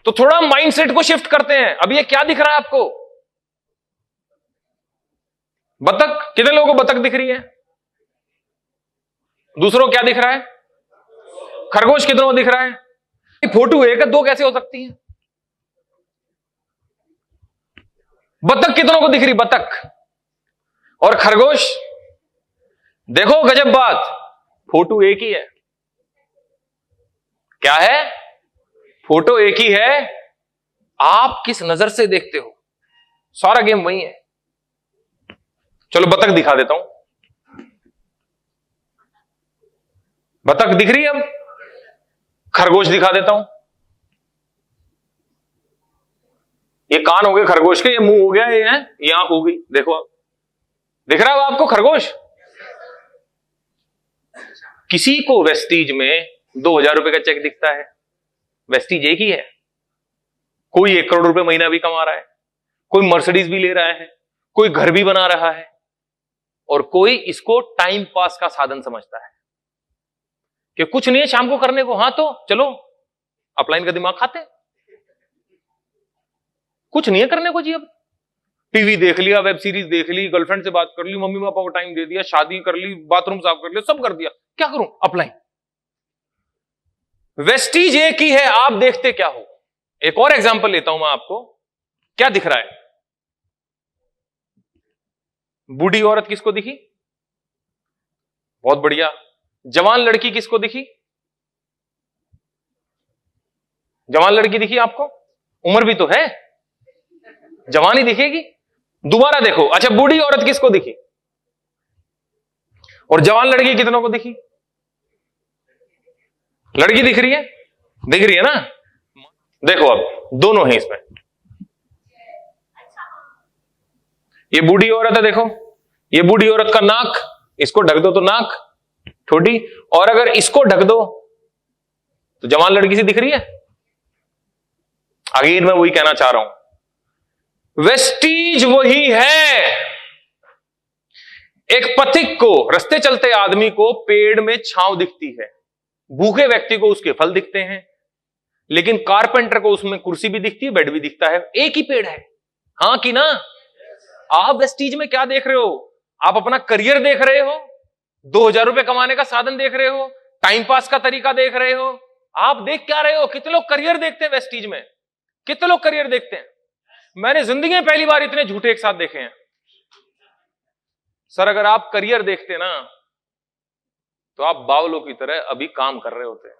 तो थोड़ा माइंडसेट को शिफ्ट करते हैं। अब ये क्या दिख रहा है आपको? बतख। कितने लोगों को बतख दिख रही है? दूसरों को क्या दिख रहा है? खरगोश। कितनों को दिख रहा है? फोटो एक है, दो कैसे हो सकती है? बतख कितनों को दिख रही? बतख और खरगोश। देखो गजब बात, फोटो एक ही है। क्या है? फोटो एक ही है, आप किस नजर से देखते हो, सारा गेम वही है। चलो बतख दिखा देता हूं। बतख दिख रही है। अब खरगोश दिखा देता हूं। ये कान हो गए खरगोश के, ये मुंह हो गया, ये है, ये आंख हो गई। देखो अब दिख रहा है आपको खरगोश? किसी को वेस्टीज में 2000 रुपए का चेक दिखता है, वेस्टीज एक ही है। कोई 1 करोड़ रुपए महीना भी कमा रहा है, कोई मर्सिडीज भी ले रहा है, कोई घर भी बना रहा है, और कोई इसको टाइम पास का साधन समझता है कि कुछ नहीं है शाम को करने को। हां तो चलो अपलाइन का दिमाग खाते, कुछ नहीं है करने को जी। अब टीवी देख लिया, वेब सीरीज देख ली, गर्लफ्रेंड से बात कर ली, मम्मी पापा को टाइम दे दिया, शादी कर ली, बाथरूम साफ कर लिया, सब कर दिया, क्या करूं? अपलाइन। वेस्टीज एक ही है, आप देखते क्या हो? एक और एग्जांपल लेता हूं मैं आपको। क्या दिख रहा है? बूढ़ी औरत किसको दिखी? बहुत बढ़िया। जवान लड़की किसको दिखी? जवान लड़की दिखी आपको? उम्र भी तो है, जवान ही दिखेगी। दोबारा देखो। अच्छा, बूढ़ी औरत किसको दिखी और जवान लड़की कितनों को दिखी? लड़की दिख रही है, दिख रही है ना? देखो अब दोनों हैं इसमें। ये बूढ़ी औरत है, देखो ये बूढ़ी औरत का नाक, इसको ढक दो तो नाक छोटी, और अगर इसको ढक दो तो जवान लड़की सी दिख रही है। आगे मैं वही कहना चाह रहा हूं, वेस्टीज वही है। एक पथिक को, रस्ते चलते आदमी को पेड़ में छांव दिखती है, भूखे व्यक्ति को उसके फल दिखते हैं, लेकिन कारपेंटर को उसमें कुर्सी भी दिखती है, बेड भी दिखता है। एक ही पेड़ है, हां कि ना? आप वेस्टीज में क्या देख रहे हो? आप अपना करियर देख रहे हो, 2000 रुपए कमाने का साधन देख रहे हो, टाइम पास का तरीका देख रहे हो। आप देख क्या रहे हो? कितने लोग करियर देखते हैं वेस्टीज में? कितने लोग करियर देखते हैं? मैंने जिंदगी में पहली बार इतने झूठे एक साथ देखे हैं। सर अगर आप करियर देखते ना तो आप बावलों की तरह अभी काम कर रहे होते हैं।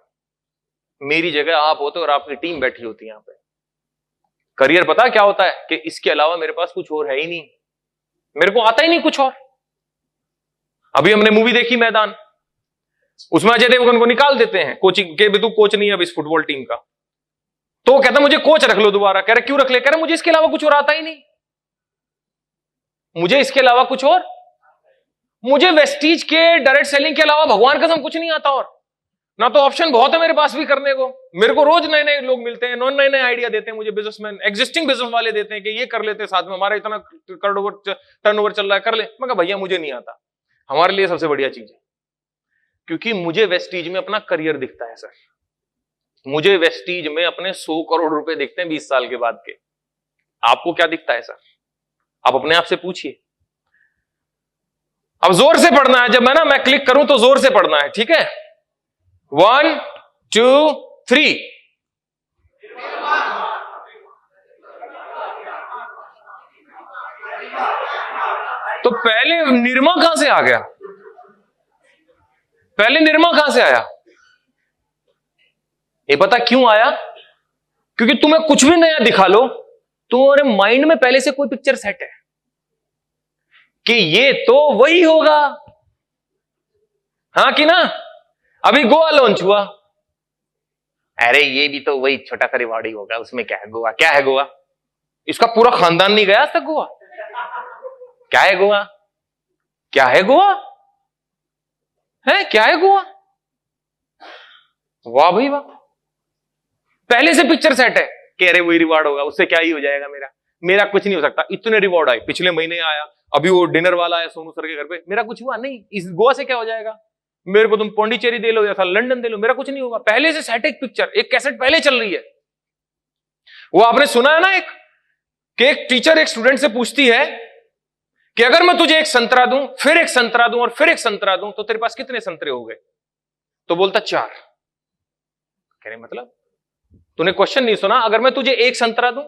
मेरी जगह आप होते और आपकी टीम बैठी होती यहां पे। करियर पता क्या होता है कि इसके अलावा मेरे पास कुछ और है ही नहीं, मेरे को आता ही नहीं कुछ और। अभी हमने मूवी देखी मैदान, उसमें अजय देवगन को निकाल देते हैं कोचिंग के, तू कोच नहीं है अब इस फुटबॉल टीम का। तो वो कहता मुझे कोच रख लो दोबारा। कह रहे क्यों रख ले? कह रहे मुझे इसके अलावा कुछ और आता ही नहीं, मुझे इसके अलावा कुछ और, मुझे वेस्टीज के डायरेक्ट सेलिंग के अलावा भगवान कसम कुछ नहीं आता। और ना तो ऑप्शन बहुत है मेरे पास भी करने को। मेरे को रोज नए नए लोग मिलते हैं, नए नए आइडिया देते हैं मुझे, बिजनेसमैन, एग्जिस्टिंग बिजनेस वाले देते हैं कि ये कर लेते साथ में, हमारा इतना टर्नओवर चल रहा है, कर ले। मैं कहा भैया मुझे नहीं आता। हमारे लिए सबसे बढ़िया चीज है, क्योंकि मुझे वेस्टीज में अपना करियर दिखता है सर। मुझे वेस्टीज में अपने 100 करोड़ रुपए दिखते हैं 20 साल के बाद के। आपको क्या दिखता है सर? आप अपने आप से पूछिए। अब जोर से पढ़ना है, जब मैं क्लिक करूं तो जोर से पढ़ना है, ठीक है? 1 2 3। तो पहले निर्मा कहां से आ गया? पहले निर्मा कहां से आया? ये पता क्यों आया? क्योंकि तुम्हें कुछ भी नया दिखा लो, तुम्हारे माइंड में पहले से कोई पिक्चर सेट है कि ये तो वही होगा। हां कि ना? अभी गोवा लॉन्च हुआ, अरे ये भी तो वही छोटा सा रिवॉर्ड ही होगा, उसमें क्या है? गोवा क्या है? गोवा, इसका पूरा खानदान नहीं गया आज तक गोवा। क्या है गोवा? क्या है गोवा? है क्या है गोवा? वाह भाई वाह, पहले से पिक्चर सेट है कि अरे वही रिवॉर्ड होगा, उससे क्या ही हो जाएगा, मेरा कुछ नहीं हो सकता। इतने रिवॉर्ड आए, पिछले महीने आया, अभी वो डिनर वाला आया सोनू सर के घर पे, मेरा कुछ हुआ नहीं। इस गोवा से क्या हो जाएगा? मेरे को तुम पौंडीचेरी दे लो या लंदन दे लो, मेरा कुछ नहीं होगा। पहले से सेट एक पिक्चर, एक कैसेट पहले चल रही है। वो आपने सुना है ना कि एक टीचर एक स्टूडेंट से पूछती है कि अगर मैं तुझे एक संतरा दूं, फिर एक संतरा दूं और फिर एक संतरा दूं, तो तेरे पास कितने संतरे हो गए? तो बोलता 4। कह रहे मतलब तूने क्वेश्चन नहीं सुना, अगर मैं तुझे एक संतरा दूं,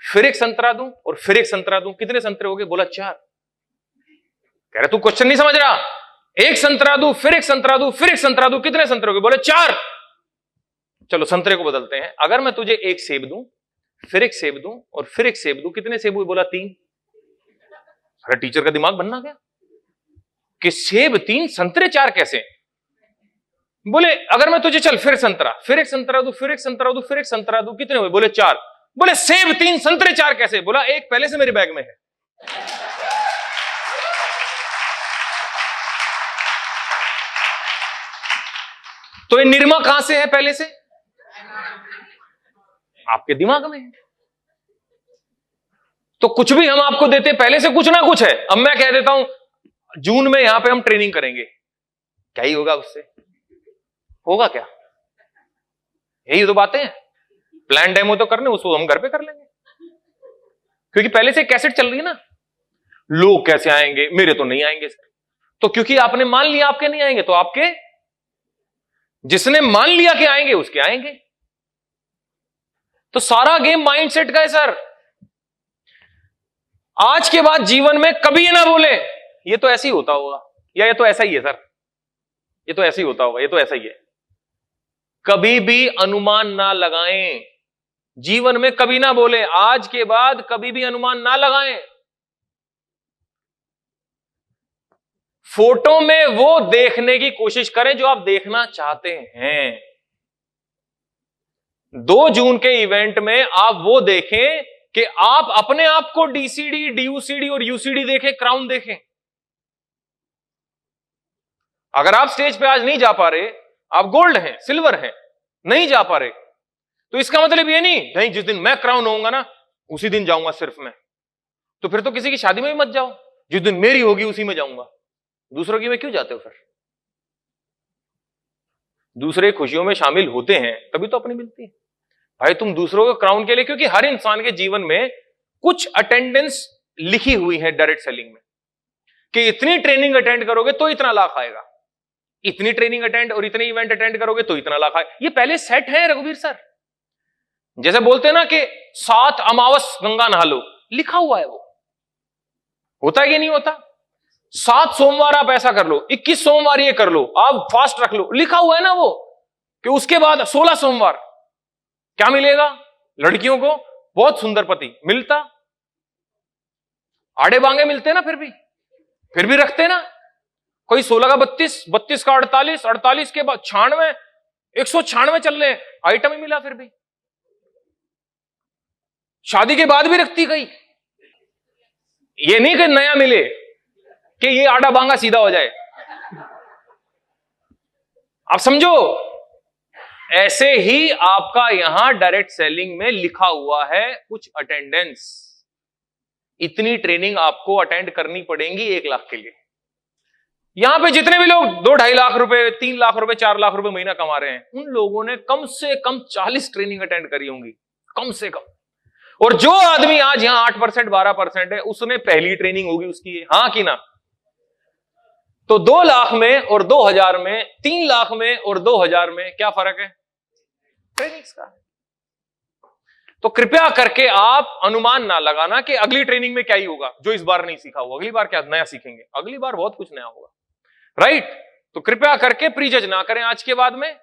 फिर एक संतरा दूं और फिर एक संतरा दूं, कितने संतरे हो गए? बोला 4। कह रहे तू क्वेश्चन नहीं समझ रहा, एक संतरा दूं, फिर एक संतरा दूं, फिर एक संतरा दूं, कितने संतरे हो गए? बोले 4। चलो संतरे को बदलते हैं, अगर मैं तुझे एक सेब दूं, फिर एक सेब दूं और फिर एक सेब दूं, कितने सेब हुए? बोला 3। अरे टीचर का दिमाग बनना गया कि सेब 3 संतरे 4 कैसे? बोले अगर मैं तुझे चल फिर संतरा, फिर एक संतरा दूं, फिर एक संतरा दूं, फिर एक संतरा दूं, कितने हुए? बोले 4। बोले सेब 3 संतरे 4 कैसे? बोला एक पहले से मेरे बैग में है। तो ये निरमा कहां से है? पहले से आपके दिमाग में है। तो कुछ भी हम आपको देते पहले से कुछ ना कुछ है। अब मैं कह देता हूं जून में यहां पे हम ट्रेनिंग करेंगे, क्या ही होगा उससे? होगा क्या? यही तो बातें हैं। प्लान डेमो तो करने, उसको हम घर पे कर लेंगे, क्योंकि पहले से कैसेट चल रही है ना। लोग कैसे आएंगे? मेरे तो नहीं आएंगे सर। तो क्योंकि आपने मान लिया आपके नहीं आएंगे, तो आपके जिसने मान लिया कि आएंगे उसके आएंगे। तो सारा गेम माइंडसेट का है सर। आज के बाद जीवन में कभी ये ना बोले ये तो ऐसे ही होता होगा, या ये तो ऐसा ही है सर, ये तो ऐसे ही होता होगा, ये तो ऐसा ही है। कभी भी अनुमान ना लगाएं जीवन में, कभी ना बोले आज के बाद कभी भी अनुमान ना लगाएं। फोटो में वो देखने की कोशिश करें जो आप देखना चाहते हैं। 2 जून के इवेंट में आप वो देखें कि आप अपने आप को डीसीडी, डीयूसीडी और यूसीडी देखें, क्राउन देखें। अगर आप स्टेज पे आज नहीं जा पा रहे, आप गोल्ड हैं, सिल्वर हैं, नहीं जा पा रहे, तो इसका मतलब ये नहीं जिस दिन मैं क्राउन होऊंगा ना उसी दिन जाऊंगा सिर्फ मैं। तो फिर तो किसी की शादी में भी मत जाओ, जिस दिन मेरी होगी उसी में जाऊंगा। दूसरों की में क्यों जाते हो? फिर दूसरे खुशियों में शामिल होते हैं तभी तो अपनी मिलती है। भाई तुम दूसरों को क्राउन के लिए, क्योंकि हर इंसान के जीवन में कुछ अटेंडेंस लिखी हुई है डायरेक्ट सेलिंग में कि इतनी ट्रेनिंग अटेंड करोगे तो इतना लाख आएगा, इतनी ट्रेनिंग अटेंड और इतने इवेंट अटेंड करोगे तो इतना लाख आएगा। ये पहले सेट है रघुवीर सर। जैसे बोलते हैं ना कि 7 अमावस गंगा नहा लो, लिखा हुआ है। वो होता है कि नहीं होता? 7 सोमवार आप ऐसा कर लो, 21 सोमवार ये कर लो, आप फास्ट रख लो, लिखा हुआ है ना वो कि उसके बाद 16 सोमवार क्या मिलेगा? लड़कियों को बहुत सुंदर पति मिलता। आड़े बांगे मिलते ना, फिर भी रखते ना। कोई 16 का 32, 32 का 48, 48 के बाद 96, 196 चल रहे, आइटम ही मिला। फिर भी शादी के बाद भी रखती गई। ये नहीं कि नया मिले कि ये आड़ा बांगा सीधा हो जाए। आप समझो, ऐसे ही आपका यहां डायरेक्ट सेलिंग में लिखा हुआ है कुछ अटेंडेंस। इतनी ट्रेनिंग आपको अटेंड करनी पड़ेगी 1 लाख के लिए। यहां पे जितने भी लोग 2-2.5 लाख रुपए, 3 लाख रुपए, 4 लाख रुपए महीना कमा रहे हैं, उन लोगों ने कम से कम 40 ट्रेनिंग अटेंड करी होंगी, कम से कम। और जो आदमी आज यहां 8%, 12% है, उसने पहली ट्रेनिंग होगी उसकी, हां कि ना? तो 2 लाख में और 2000 में, 3 लाख में और 2000 में क्या फर्क है? ट्रेनिंग्स का। तो कृपया करके आप अनुमान ना लगाना कि अगली ट्रेनिंग में क्या ही होगा जो इस बार नहीं सीखा होगा, अगली बार क्या नया सीखेंगे, अगली बार बहुत कुछ नया होगा, राइट? तो कृपया करके प्रीजज ना करें आज के बाद में।